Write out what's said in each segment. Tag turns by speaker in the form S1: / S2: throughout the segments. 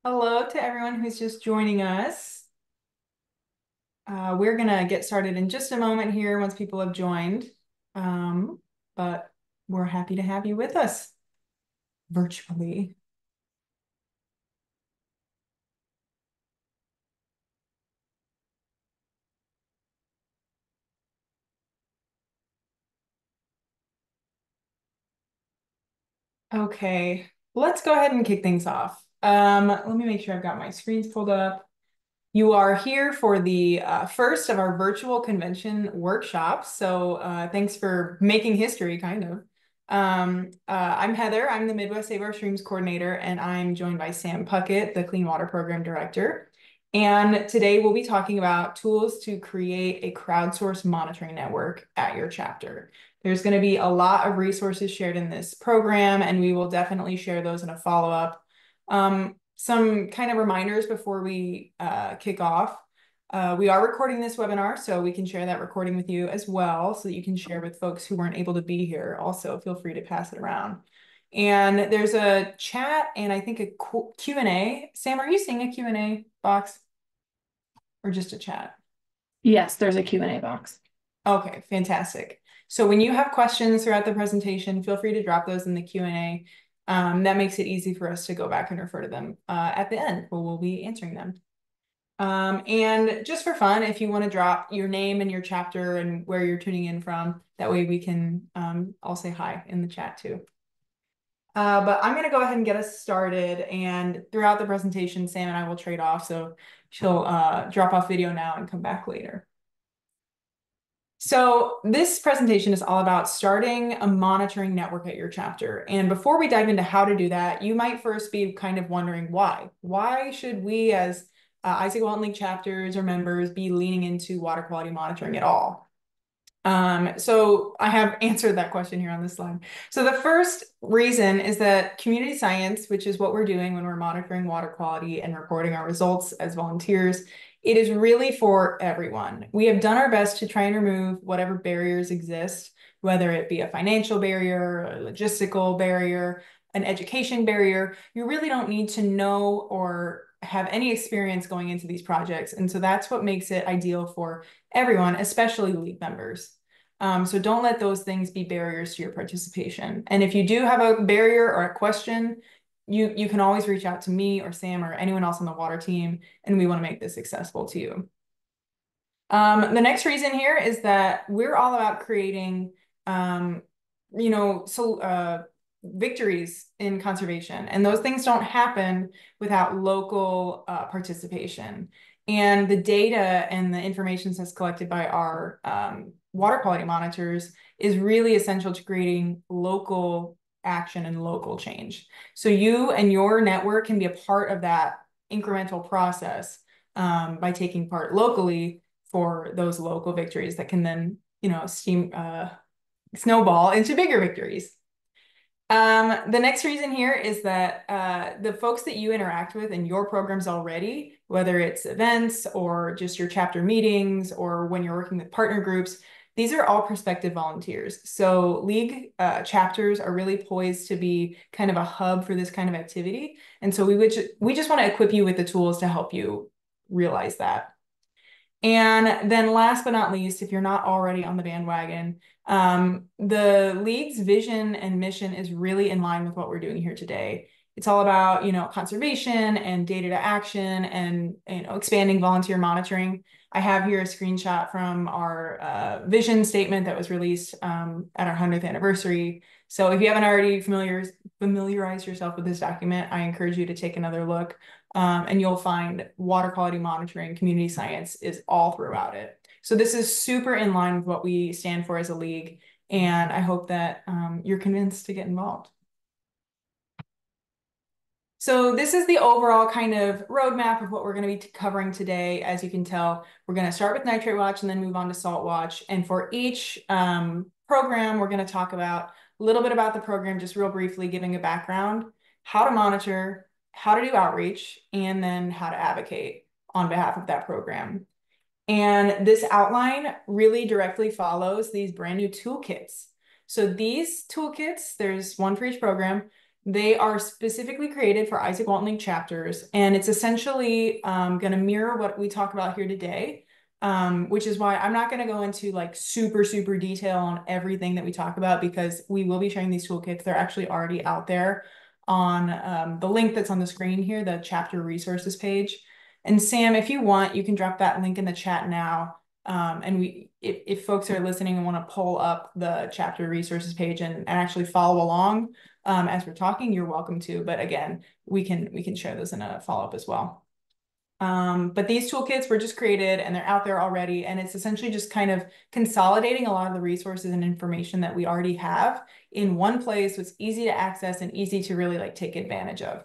S1: Hello to everyone who's just joining us. We're gonna get started in just a moment here once people have joined. But we're happy to have you with us virtually. Okay, let's go ahead and kick things off. Let me make sure I've got my screens pulled up. You are here for the first of our virtual convention workshops. So thanks for making history, kind of. I'm Heather. I'm the Midwest Save Our Streams coordinator, and I'm joined by Sam Puckett, the Clean Water Program director. And today we'll be talking about tools to create a crowdsourced monitoring network at your chapter. There's going to be a lot of resources shared in this program, and we will definitely share those in a follow-up. Some kind of reminders before we kick off. We are recording this webinar, so we can share that recording with you as well, so that you can share with folks who weren't able to be here. Also, feel free to pass it around. And there's a chat and I think a Q&A. Sam, are you seeing a Q&A box or just a chat?
S2: Yes, there's a Q&A box.
S1: Okay, fantastic. So when you have questions throughout the presentation, feel free to drop those in the Q&A. That makes it easy for us to go back and refer to them at the end where we'll be answering them. And just for fun, if you want to drop your name and your chapter and where you're tuning in from, that way we can all say hi in the chat too. But I'm going to go ahead and get us started. And throughout the presentation, Sam and I will trade off. So she'll drop off video now and come back later. So this presentation is all about starting a monitoring network at your chapter. And before we dive into how to do that, you might first be kind of wondering why. Why should we as Isaac Walton League chapters or members be leaning into water quality monitoring at all? So I have answered that question here on this slide. So the first reason is that community science, which is what we're doing when we're monitoring water quality and reporting our results as volunteers, it is really for everyone. We have done our best to try and remove whatever barriers exist, whether it be a financial barrier, a logistical barrier, an education barrier. You really don't need to know or have any experience going into these projects. And so that's what makes it ideal for everyone, especially league members. So don't let those things be barriers to your participation. And if you do have a barrier or a question, you can always reach out to me or Sam or anyone else on the water team, and we want to make this accessible to you. The next reason here is that we're all about creating, victories in conservation. And those things don't happen without local participation. And the data and the information that's collected by our water quality monitors is really essential to creating local action and local change. So you and your network can be a part of that incremental process by taking part locally for those local victories that can then, snowball into bigger victories. The next reason here is that the folks that you interact with in your programs already, whether it's events or just your chapter meetings or when you're working with partner groups, these are all prospective volunteers. So league chapters are really poised to be kind of a hub for this kind of activity. And so we just want to equip you with the tools to help you realize that. And then last but not least, if you're not already on the bandwagon, the league's vision and mission is really in line with what we're doing here today. It's all about, conservation and data to action and, expanding volunteer monitoring. I have here a screenshot from our vision statement that was released at our 100th anniversary. So if you haven't already familiarized yourself with this document, I encourage you to take another look. And you'll find water quality monitoring, community science is all throughout it. So this is super in line with what we stand for as a league. And I hope that you're convinced to get involved. So this is the overall kind of roadmap of what we're going to be covering today. As you can tell, we're going to start with Nitrate Watch and then move on to Salt Watch. And for each program, we're going to talk about a little bit about the program, just real briefly, giving a background, how to monitor, how to do outreach, and then how to advocate on behalf of that program. And this outline really directly follows these brand new toolkits. So these toolkits, there's one for each program. They are specifically created for Isaac Walton League chapters, and it's essentially going to mirror what we talk about here today, which is why I'm not going to go into like super detail on everything that we talk about because we will be sharing these toolkits. They're actually already out there on the link that's on the screen here, the chapter resources page. And Sam, if you want, you can drop that link in the chat now. If folks are listening and want to pull up the chapter resources page and actually follow along as we're talking, you're welcome to. But again, we can share this in a follow-up as well. But these toolkits were just created and they're out there already. And it's essentially just kind of consolidating a lot of the resources and information that we already have in one place. So it's easy to access and easy to really like take advantage of.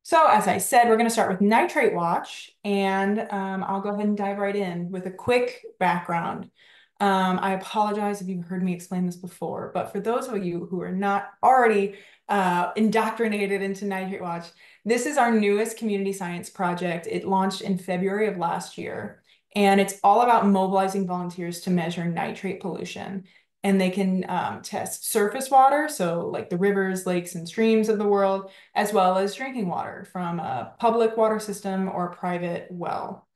S1: So as I said, we're going to start with Nitrate Watch, and I'll go ahead and dive right in with a quick background. I apologize if you've heard me explain this before, but for those of you who are not already indoctrinated into Nitrate Watch, this is our newest community science project. It launched in February of last year, and it's all about mobilizing volunteers to measure nitrate pollution. And they can test surface water, so like the rivers, lakes, and streams of the world, as well as drinking water from a public water system or a private well.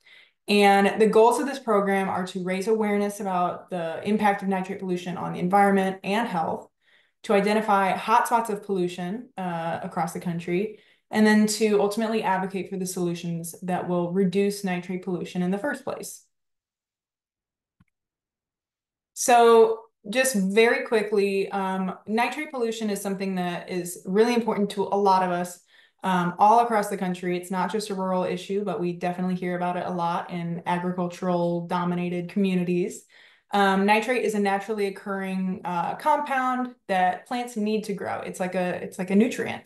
S1: And the goals of this program are to raise awareness about the impact of nitrate pollution on the environment and health, to identify hotspots of pollution across the country, and then to ultimately advocate for the solutions that will reduce nitrate pollution in the first place. So just very quickly, nitrate pollution is something that is really important to a lot of us all across the country. It's not just a rural issue, but we definitely hear about it a lot in agricultural dominated communities. Nitrate is a naturally occurring compound that plants need to grow. It's like a nutrient.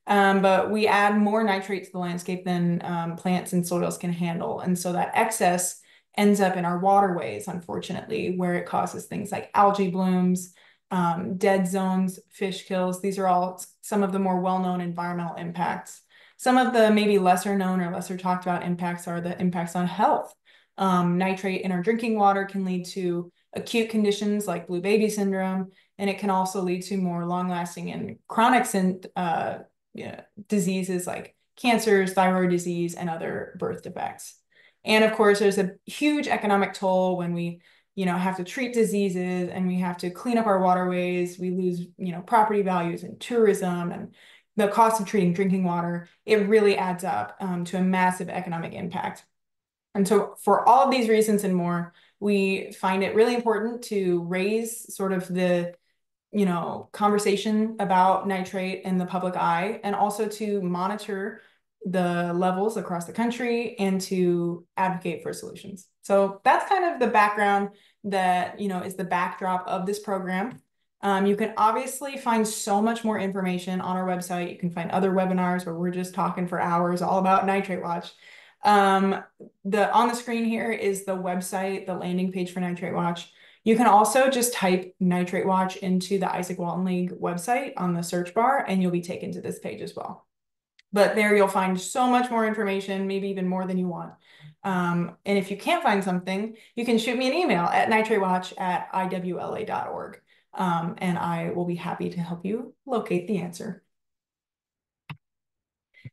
S1: But we add more nitrate to the landscape than plants and soils can handle. And so that excess ends up in our waterways, unfortunately, where it causes things like algae blooms, dead zones, fish kills. These are all some of the more well-known environmental impacts. Some of the maybe lesser known or lesser talked about impacts are the impacts on health. Nitrate in our drinking water can lead to acute conditions like blue baby syndrome, and it can also lead to more long-lasting and chronic diseases like cancers, thyroid disease, and other birth defects. And of course, there's a huge economic toll when we, have to treat diseases and we have to clean up our waterways. We lose, property values and tourism and the cost of treating drinking water. It really adds up to a massive economic impact. And so for all of these reasons and more, we find it really important to raise sort of the conversation about nitrate in the public eye, and also to monitor the levels across the country and to advocate for solutions. So that's kind of the background that, is the backdrop of this program. You can obviously find so much more information on our website. You can find other webinars where we're just talking for hours all about Nitrate Watch. On the screen here is the website, the landing page for Nitrate Watch. You can also just type Nitrate Watch into the Isaac Walton League website on the search bar, and you'll be taken to this page as well. But there you'll find so much more information, maybe even more than you want. And if you can't find something, you can shoot me an email at nitratewatch@iwla.org. And I will be happy to help you locate the answer.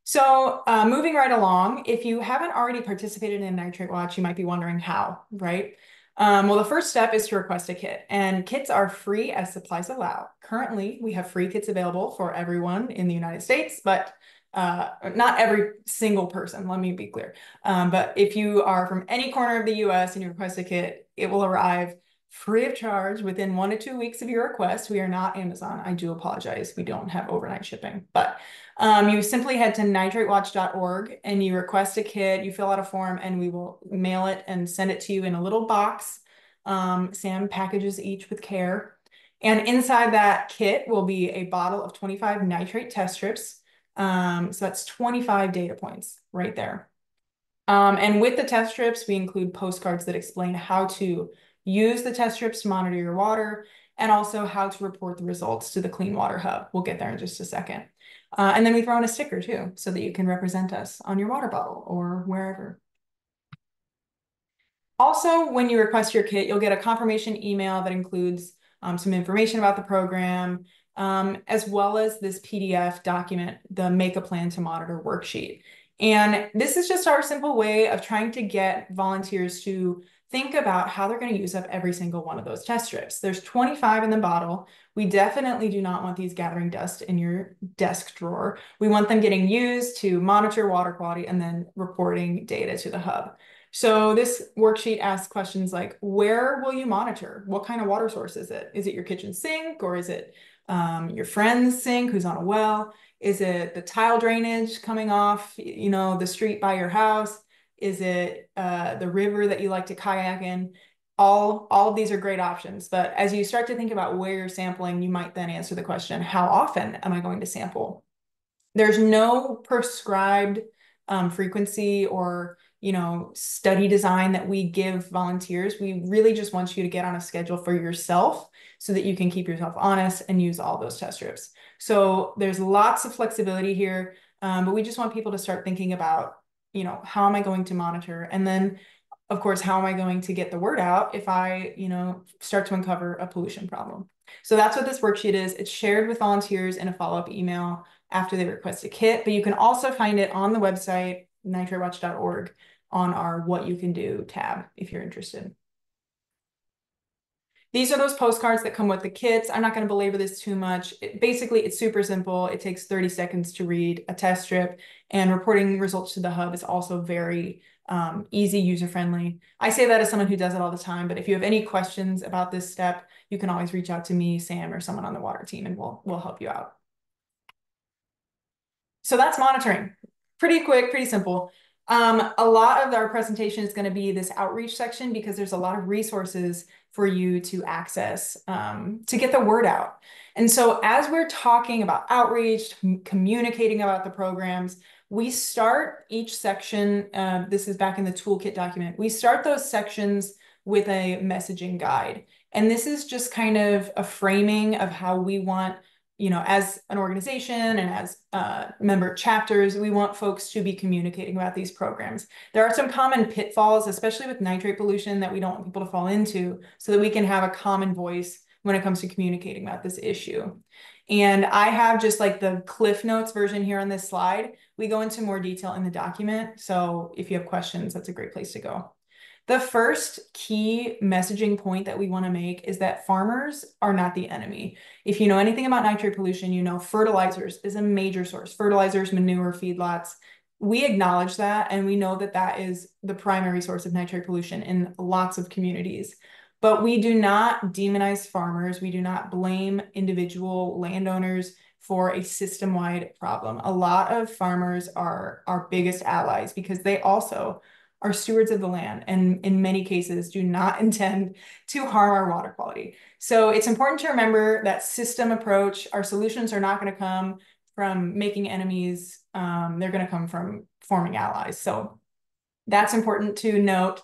S1: So moving right along, if you haven't already participated in Nitrate Watch, you might be wondering how, right? Well, the first step is to request a kit, and kits are free as supplies allow. Currently, we have free kits available for everyone in the United States, but not every single person, let me be clear. But if you are from any corner of the US and you request a kit, it will arrive free of charge within 1 to 2 weeks of your request. We are not Amazon. I do apologize. We don't have overnight shipping, but you simply head to nitratewatch.org and you request a kit, you fill out a form, and we will mail it and send it to you in a little box. Sam packages each with care. And inside that kit will be a bottle of 25 nitrate test strips. So that's 25 data points right there. And with the test strips, we include postcards that explain how to use the test strips to monitor your water, and also how to report the results to the Clean Water Hub. We'll get there in just a second. And then we throw in a sticker too, so that you can represent us on your water bottle or wherever. Also, when you request your kit, you'll get a confirmation email that includes some information about the program, as well as this PDF document, the Make a Plan to Monitor worksheet. And this is just our simple way of trying to get volunteers to think about how they're going to use up every single one of those test strips. There's 25 in the bottle. We definitely do not want these gathering dust in your desk drawer. We want them getting used to monitor water quality and then reporting data to the hub. So this worksheet asks questions like, where will you monitor? What kind of water source is it? Is it your kitchen sink, or is it your friend's sink who's on a well? Is it the tile drainage coming off, the street by your house? Is it the river that you like to kayak in? All of these are great options, but as you start to think about where you're sampling, you might then answer the question, how often am I going to sample? There's no prescribed frequency or study design that we give volunteers. We really just want you to get on a schedule for yourself so that you can keep yourself honest and use all those test strips. So there's lots of flexibility here, but we just want people to start thinking about, how am I going to monitor? And then, of course, how am I going to get the word out if I, start to uncover a pollution problem? So that's what this worksheet is. It's shared with volunteers in a follow-up email after they request a kit, but you can also find it on the website, nitratewatch.org, on our What You Can Do tab if you're interested. These are those postcards that come with the kits. I'm not going to belabor this too much. Basically, it's super simple. It takes 30 seconds to read a test strip, and reporting results to the hub is also very easy, user-friendly. I say that as someone who does it all the time, but if you have any questions about this step, you can always reach out to me, Sam, or someone on the water team, and we'll help you out. So that's monitoring. Pretty quick, pretty simple. A lot of our presentation is going to be this outreach section because there's a lot of resources for you to access to get the word out. And so as we're talking about outreach, communicating about the programs, we start each section, this is back in the toolkit document, we start those sections with a messaging guide. And this is just kind of a framing of how we want, as an organization and as member chapters, we want folks to be communicating about these programs. There are some common pitfalls, especially with nitrate pollution, that we don't want people to fall into so that we can have a common voice when it comes to communicating about this issue. And I have just like the Cliff Notes version here on this slide. We go into more detail in the document. So if you have questions, that's a great place to go. The first key messaging point that we want to make is that farmers are not the enemy. If you know anything about nitrate pollution, you know fertilizers is a major source. Fertilizers, manure, feedlots. We acknowledge that, and we know that that is the primary source of nitrate pollution in lots of communities. But we do not demonize farmers. We do not blame individual landowners for a system-wide problem. A lot of farmers are our biggest allies because they also are stewards of the land and in many cases do not intend to harm our water quality. So it's important to remember that system approach. Our solutions are not going to come from making enemies. They're going to come from forming allies. So that's important to note.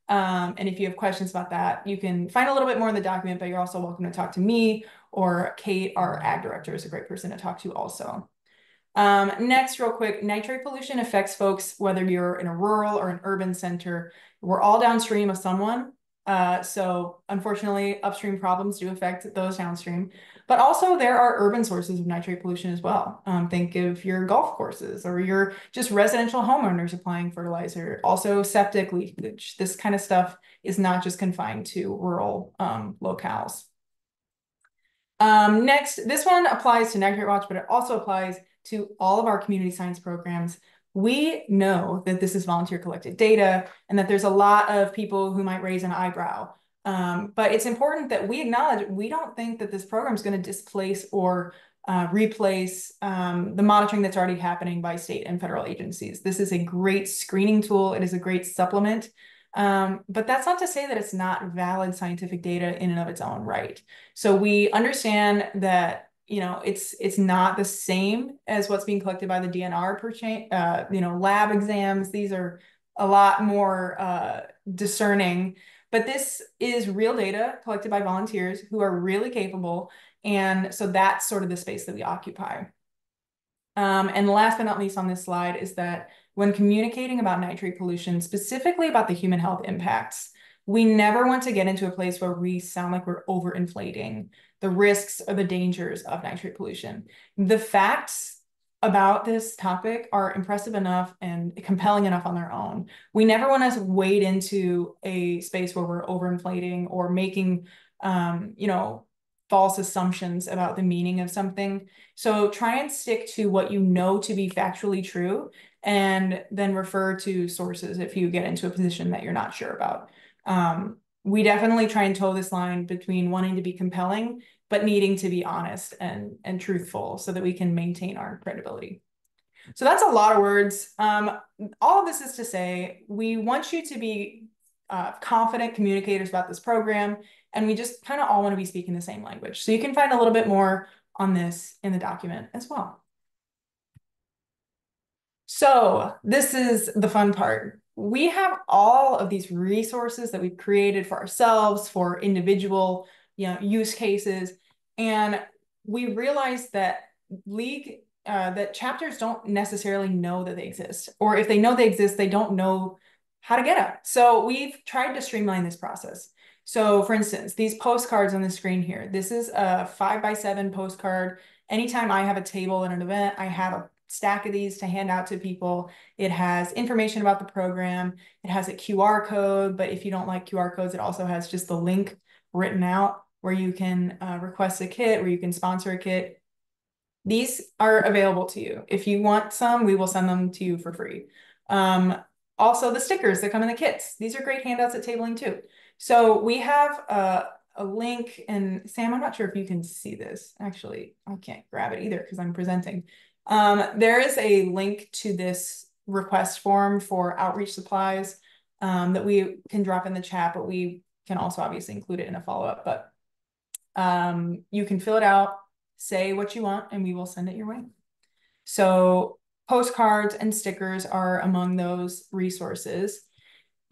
S1: And if you have questions about that, you can find a little bit more in the document, but you're also welcome to talk to me, or Kate, our ag director, is a great person to talk to also. Next, real quick, nitrate pollution affects folks whether you're in a rural or an urban center. We're all downstream of someone. So unfortunately, upstream problems do affect those downstream. But also there are urban sources of nitrate pollution as well. Think of your golf courses or your just residential homeowners applying fertilizer. Also septic leakage. This kind of stuff is not just confined to rural locales. Next, this one applies to Nitrate Watch, but it also applies to all of our community science programs. We know that this is volunteer collected data and that there's a lot of people who might raise an eyebrow. But it's important that we acknowledge we don't think that this program is going to displace or replace the monitoring that's already happening by state and federal agencies. This is a great screening tool. It is a great supplement. But that's not to say that it's not valid scientific data in and of its own right. So we understand that it's not the same as what's being collected by the DNR per chain, lab exams. These are a lot more discerning, but this is real data collected by volunteers who are really capable. And so that's sort of the space that we occupy. And last but not least on this slide is that when communicating about nitrate pollution, specifically about the human health impacts, We never want to get into a place where we sound like we're overinflating the risks or the dangers of nitrate pollution. The facts about this topic are impressive enough and compelling enough on their own. We never want to wade into a space where we're overinflating or making, false assumptions about the meaning of something. So try and stick to what you know to be factually true, and then refer to sources if you get into a position that you're not sure about. We definitely try and toe this line between wanting to be compelling, but needing to be honest and truthful so that we can maintain our credibility. So that's a lot of words. All of this is to say, we want you to be confident communicators about this program, and we just kind of all want to be speaking the same language. So you can find a little bit more on this in the document as well. So this is the fun part. We have all of these resources that we've created for ourselves, for individual, use cases, and we realized that that chapters don't necessarily know that they exist, or if they know they exist, they don't know how to get them. So we've tried to streamline this process. So for instance, these postcards on the screen here, this is a 5x7 postcard. Anytime I have a table at an event, I have a stack of these to hand out to people. It has information about the program. It has a QR code, but if you don't like QR codes, it also has just the link written out where you can request a kit, where you can sponsor a kit. These are available to you. If you want some, we will send them to you for free. Also, the stickers that come in the kits. These are great handouts at tabling too. So we have a link, and Sam, I'm not sure if you can see this. Actually, I can't grab it either because I'm presenting. There is a link to this request form for outreach supplies that we can drop in the chat, but we can also obviously include it in a follow-up. But you can fill it out, say what you want, and we will send it your way. So postcards and stickers are among those resources.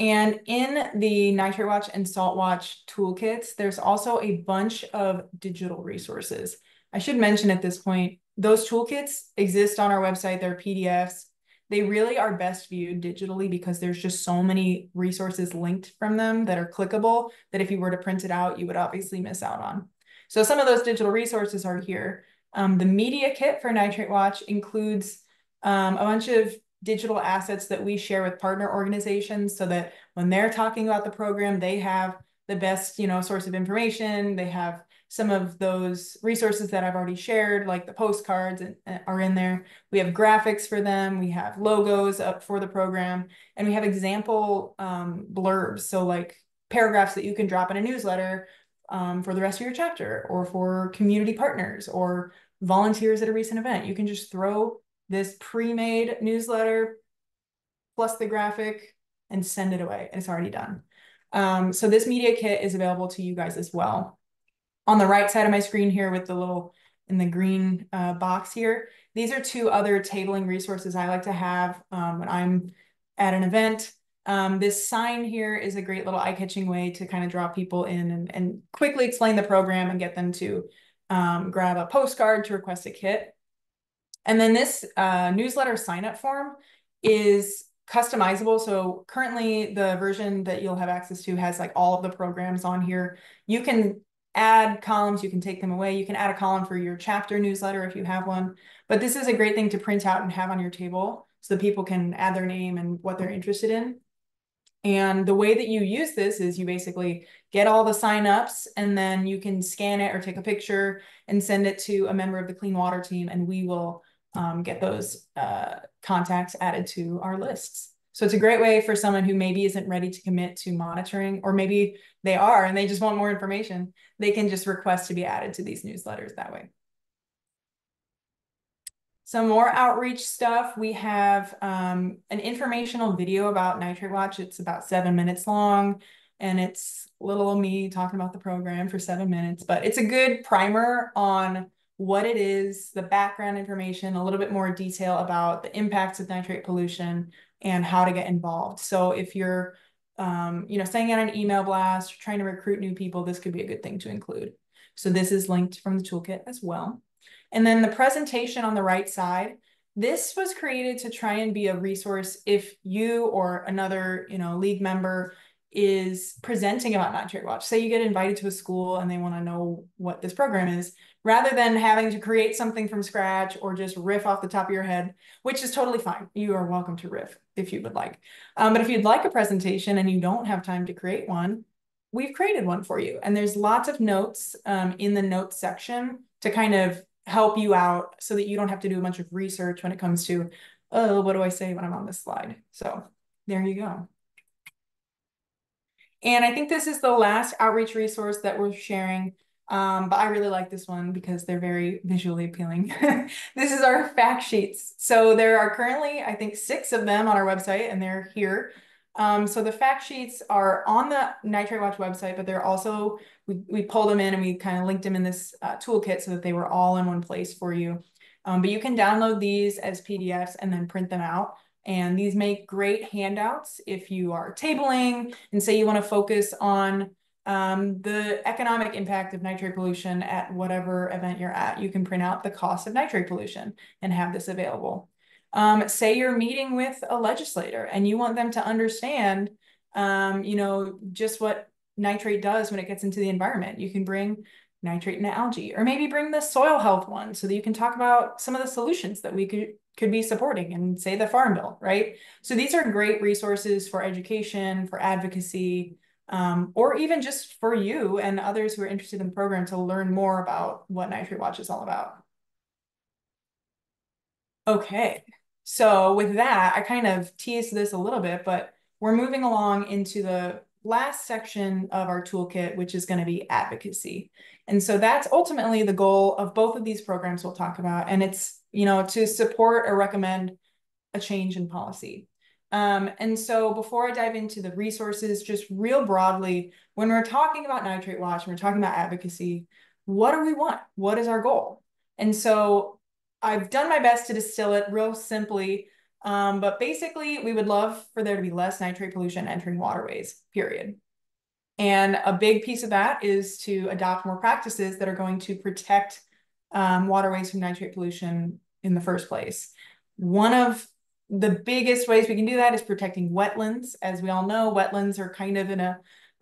S1: And in the Nitrate Watch and Salt Watch toolkits, there's also a bunch of digital resources. I should mention at this point, those toolkits exist on our website. They're PDFs. They really are best viewed digitally because there's just so many resources linked from them that are clickable that if you were to print it out, you would obviously miss out on. So some of those digital resources are here. The media kit for Nitrate Watch includes a bunch of digital assets that we share with partner organizations so that when they're talking about the program, they have the best, source of information. They have some of those resources that I've already shared, like the postcards are in there. We have graphics for them. We have logos up for the program, and we have example blurbs. So like paragraphs that you can drop in a newsletter for the rest of your chapter, or for community partners or volunteers at a recent event. You can just throw this pre-made newsletter plus the graphic and send it away, and it's already done. So this media kit is available to you guys as well. On the right side of my screen here with the little in the green box here, these are two other tabling resources I like to have when I'm at an event. This sign here is a great little eye-catching way to kind of draw people in and quickly explain the program and get them to grab a postcard to request a kit. And then this newsletter sign-up form is customizable. So currently the version that you'll have access to has like all of the programs on here. You can add columns, you can take them away. You can add a column for your chapter newsletter if you have one. But this is a great thing to print out and have on your table so that people can add their name and what they're interested in. And the way that you use this is you basically get all the signups, and then you can scan it or take a picture and send it to a member of the clean water team, and we will get those contacts added to our lists. So it's a great way for someone who maybe isn't ready to commit to monitoring, or maybe they are and they just want more information. They can just request to be added to these newsletters that way. Some more outreach stuff. We have an informational video about Nitrate Watch. It's about 7 minutes long, and it's little me talking about the program for 7 minutes, but it's a good primer on what it is, the background information, a little bit more detail about the impacts of nitrate pollution and how to get involved. So if you're sending out an email blast, or trying to recruit new people, this could be a good thing to include. So this is linked from the toolkit as well. And then the presentation on the right side, this was created to try and be a resource if you or another, league member is presenting about Nitrate Watch. Say you get invited to a school and they want to know what this program is, rather than having to create something from scratch or just riff off the top of your head, which is totally fine. You are welcome to riff if you would like. But if you'd like a presentation and you don't have time to create one, we've created one for you. And there's lots of notes in the notes section to kind of help you out so that you don't have to do a bunch of research when it comes to, oh, what do I say when I'm on this slide? So there you go. And I think this is the last outreach resource that we're sharing. But I really like this one because they're very visually appealing. This is our fact sheets. So there are currently, I think, 6 of them on our website, and they're here. So the fact sheets are on the Nitrate Watch website, but they're also, we pulled them in and we kind of linked them in this toolkit so that they were all in one place for you. But you can download these as PDFs and then print them out. And these make great handouts if you are tabling and say you want to focus on the economic impact of nitrate pollution at whatever event you're at. You can print out the cost of nitrate pollution and have this available. Say you're meeting with a legislator and you want them to understand, just what nitrate does when it gets into the environment. You can bring nitrate into algae, or maybe bring the soil health one so that you can talk about some of the solutions that we could be supporting and say the Farm Bill, right? So these are great resources for education, for advocacy, or even just for you and others who are interested in the program to learn more about what Nitrate Watch is all about. Okay, so with that, I kind of teased this a little bit, but we're moving along into the last section of our toolkit, which is going to be advocacy. And so that's ultimately the goal of both of these programs we'll talk about. And it's, to support or recommend a change in policy. And so before I dive into the resources, just real broadly, when we're talking about Nitrate Watch, when we're talking about advocacy, what do we want? What is our goal? And so I've done my best to distill it real simply, but basically we would love for there to be less nitrate pollution entering waterways, period. And a big piece of that is to adopt more practices that are going to protect waterways from nitrate pollution in the first place. One of the biggest ways we can do that is protecting wetlands. As we all know, wetlands are kind of in a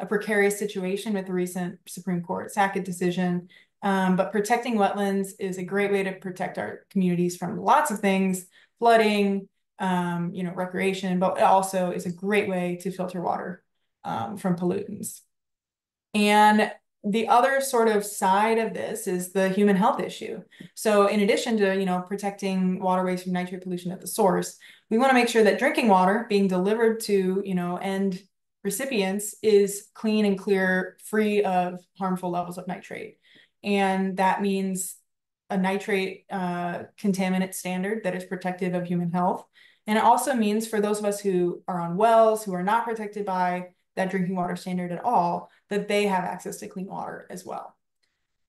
S1: precarious situation with the recent Supreme Court Sackett decision. But protecting wetlands is a great way to protect our communities from lots of things, flooding, recreation, but it also is a great way to filter water from pollutants. And the other sort of side of this is the human health issue. So in addition to, protecting waterways from nitrate pollution at the source, we want to make sure that drinking water being delivered to, end recipients is clean and clear, free of harmful levels of nitrate. And that means a nitrate contaminant standard that is protective of human health. And it also means for those of us who are on wells, who are not protected by that drinking water standard at all, that they have access to clean water as well.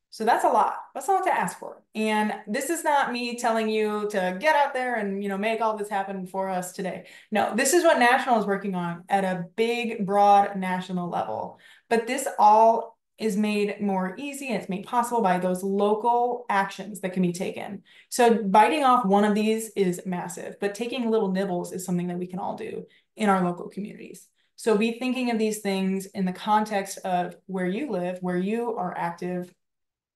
S1: So that's a lot. That's a lot to ask for. And this is not me telling you to get out there and, make all this happen for us today. No, this is what National is working on at a big, broad national level. But this all is made more easy and it's made possible by those local actions that can be taken. So biting off one of these is massive, but taking little nibbles is something that we can all do in our local communities. So be thinking of these things in the context of where you live, where you are active,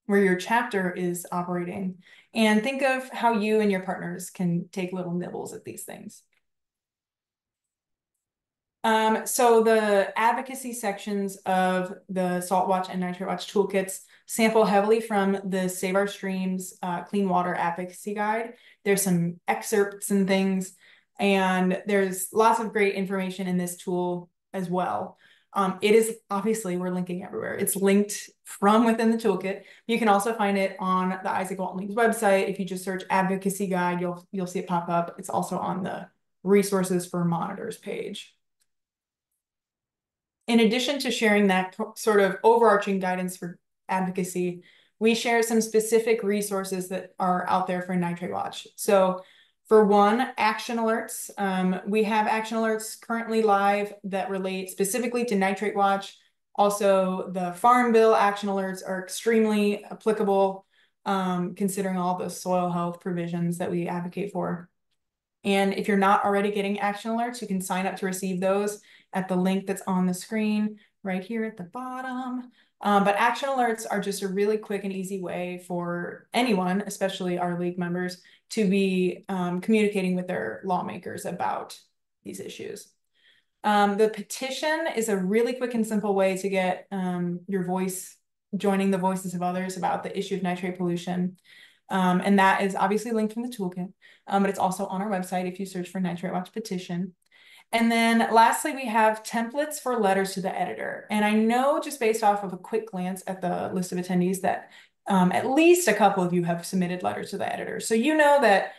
S1: where your chapter is operating, and think of how you and your partners can take little nibbles at these things. So the advocacy sections of the Salt Watch and Nitrate Watch toolkits sample heavily from the Save Our Streams Clean Water Advocacy Guide. There's some excerpts and things, and there's lots of great information in this tool as well. It is obviously, we're linking everywhere. It's linked from within the toolkit. You can also find it on the Isaac Walton League's website. If you just search advocacy guide, you'll see it pop up. It's also on the resources for monitors page. In addition to sharing that sort of overarching guidance for advocacy, we share some specific resources that are out there for Nitrate Watch. So for one, action alerts. We have action alerts currently live that relate specifically to Nitrate Watch. Also, the Farm Bill action alerts are extremely applicable, considering all the soil health provisions that we advocate for. And if you're not already getting action alerts, you can sign up to receive those at the link that's on the screen right here at the bottom. But action alerts are just a really quick and easy way for anyone, especially our league members, to be communicating with their lawmakers about these issues. The petition is a really quick and simple way to get your voice, joining the voices of others about the issue of nitrate pollution. And that is obviously linked from the toolkit, but it's also on our website if you search for Nitrate Watch petition. And then lastly, we have templates for letters to the editor. And I know just based off of a quick glance at the list of attendees that at least a couple of you have submitted letters to the editor. So you know that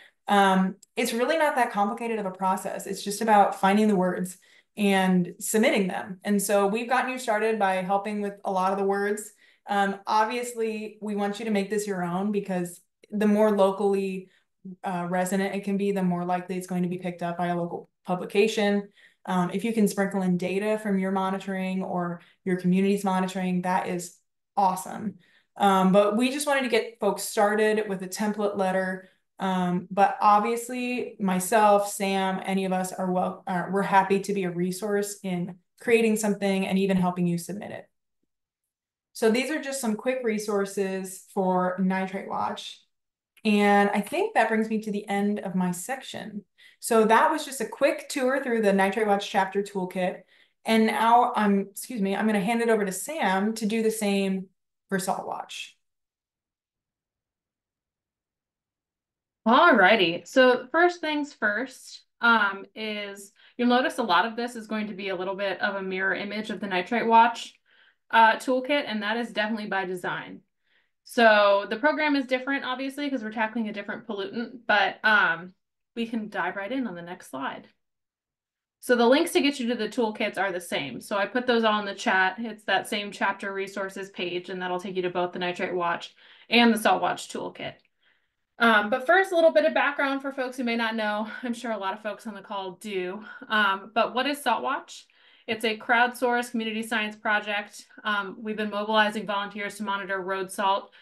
S1: it's really not that complicated of a process. It's just about finding the words and submitting them. And so we've gotten you started by helping with a lot of the words. Obviously, we want you to make this your own because the more locally resonant it can be, the more likely it's going to be picked up by a local publication. If you can sprinkle in data from your monitoring or your community's monitoring, that is awesome. But we just wanted to get folks started with a template letter. But obviously, myself, Sam, any of us we're happy to be a resource in creating something and even helping you submit it. So these are just some quick resources for Nitrate Watch. And I think that brings me to the end of my section. So that was just a quick tour through the Nitrate Watch chapter toolkit. And now I'm going to hand it over to Sam to do the same for Salt Watch.
S2: Alrighty, so first things first is you'll notice a lot of this is going to be a little bit of a mirror image of the Nitrate Watch toolkit, and that is definitely by design. So the program is different, obviously, because we're tackling a different pollutant, but we can dive right in on the next slide. So the links to get you to the toolkits are the same. So I put those all in the chat. It's that same chapter resources page, and that'll take you to both the Nitrate Watch and the Salt Watch toolkit. But first, a little bit of background for folks who may not know. I'm sure a lot of folks on the call do. But what is Salt Watch? It's a crowdsourced community science project. We've been mobilizing volunteers to monitor road salt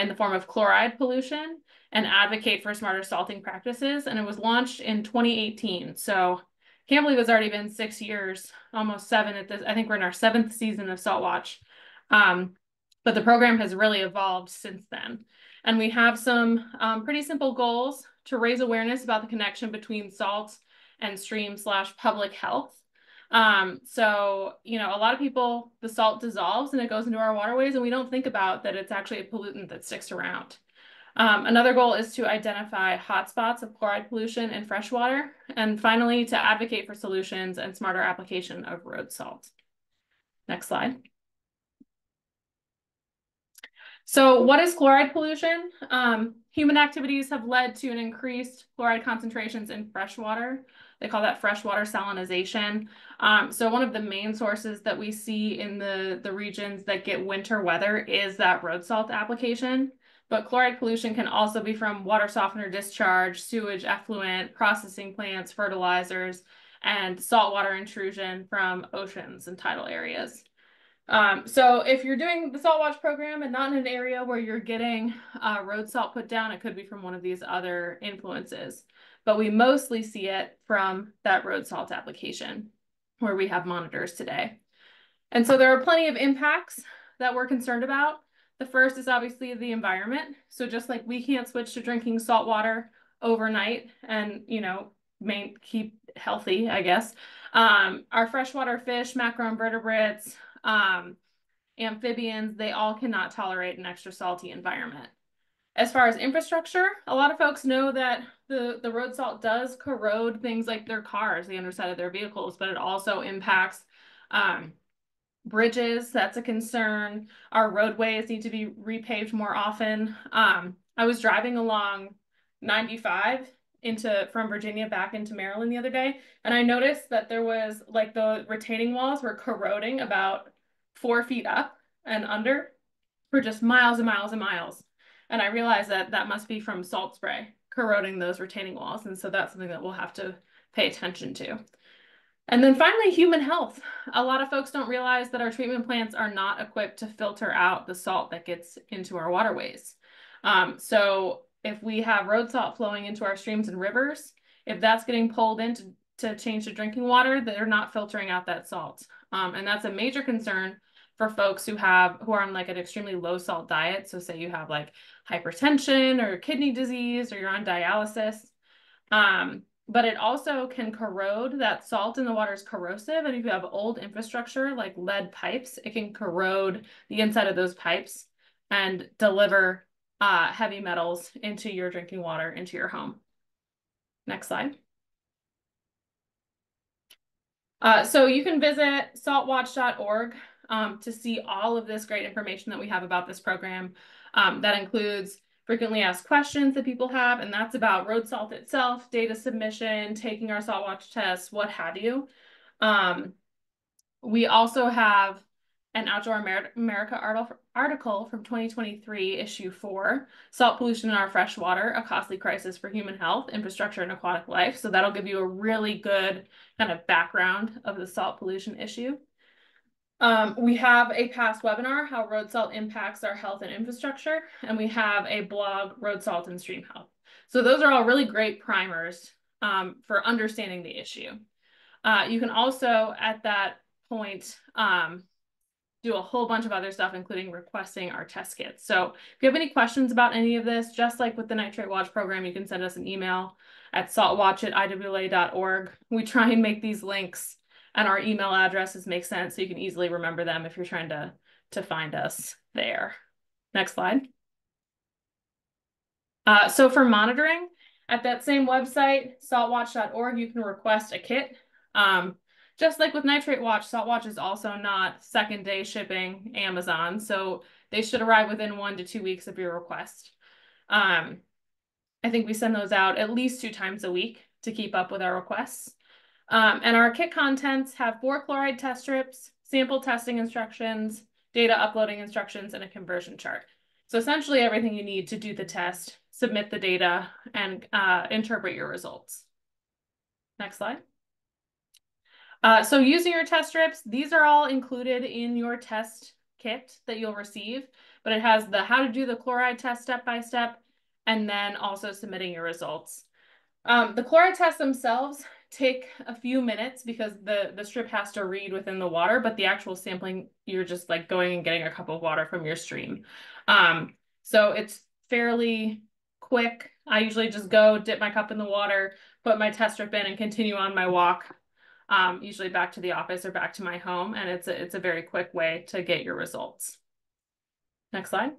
S2: in the form of chloride pollution and advocate for smarter salting practices. And it was launched in 2018. So can't believe it's already been 6 years, almost 7 at this. I think we're in our 7th season of Salt Watch. But the program has really evolved since then. And we have some pretty simple goals to raise awareness about the connection between salt and stream/public health. So, you know, a lot of people, the salt dissolves and it goes into our waterways, and we don't think about that it's actually a pollutant that sticks around. Another goal is to identify hotspots of chloride pollution in freshwater, and finally, to advocate for solutions and smarter application of road salt. Next slide. So what is chloride pollution? Human activities have led to an increased chloride concentrations in freshwater. They call that freshwater salinization. So one of the main sources that we see in the regions that get winter weather is that road salt application. But chloride pollution can also be from water softener discharge, sewage effluent, processing plants, fertilizers, and saltwater intrusion from oceans and tidal areas. So if you're doing the Salt Watch program and not in an area where you're getting road salt put down, it could be from one of these other influences. But we mostly see it from that road salt application where we have monitors today. And so there are plenty of impacts that we're concerned about. The first is obviously the environment. So just like we can't switch to drinking salt water overnight and, you know, keep healthy, I guess. Our freshwater fish, macroinvertebrates, amphibians, they all cannot tolerate an extra salty environment. As far as infrastructure, a lot of folks know that the road salt does corrode things like their cars, the underside of their vehicles, but it also impacts bridges. That's a concern. Our roadways need to be repaved more often. I was driving along 95 from Virginia back into Maryland the other day, and I noticed that there was like the retaining walls were corroding about 4 feet up and under for just miles and miles and miles. And I realized that that must be from salt spray corroding those retaining walls. And so that's something that we'll have to pay attention to. And then finally, human health. A lot of folks don't realize that our treatment plants are not equipped to filter out the salt that gets into our waterways. So if we have road salt flowing into our streams and rivers, if that's getting pulled into to change to drinking water, they're not filtering out that salt. And that's a major concern for folks who are on like an extremely low salt diet. So say you have like hypertension or kidney disease or you're on dialysis. But it also can corrode. That salt in the water is corrosive. And if you have old infrastructure like lead pipes, it can corrode the inside of those pipes and deliver heavy metals into your drinking water, into your home. Next slide. So you can visit saltwatch.org to see all of this great information that we have about this program. That includes frequently asked questions that people have, and that's about road salt itself, data submission, taking our SaltWatch tests, what have you. We also have an Outdoor America article from 2023, issue 4, Salt Pollution in Our Freshwater, a Costly Crisis for Human Health, Infrastructure, and Aquatic Life. So that'll give you a really good kind of background of the salt pollution issue. We have a past webinar, How Road Salt Impacts Our Health and Infrastructure, and we have a blog, Road Salt and Stream Health. So those are all really great primers for understanding the issue. You can also, at that point, do a whole bunch of other stuff, including requesting our test kits. So if you have any questions about any of this, just like with the Nitrate Watch program, you can send us an email at saltwatch@iwla.org. We try and make these links and our email addresses make sense so you can easily remember them if you're trying to find us there. Next slide. So for monitoring, at that same website, saltwatch.org, you can request a kit. Just like with Nitrate Watch, SaltWatch is also not second-day shipping Amazon, so they should arrive within 1 to 2 weeks of your request. I think we send those out at least 2 times a week to keep up with our requests. And our kit contents have 4 chloride test strips, sample testing instructions, data uploading instructions, and a conversion chart. So essentially everything you need to do the test, submit the data, and interpret your results. Next slide. So using your test strips, these are all included in your test kit that you'll receive, but it has the how to do the chloride test step by step, and then also submitting your results. The chloride tests themselves take a few minutes because the strip has to read within the water, but the actual sampling, you're just like going and getting a cup of water from your stream. So it's fairly quick. I usually just go dip my cup in the water, put my test strip in, and continue on my walk. Usually back to the office or back to my home, and it's a very quick way to get your results. Next slide.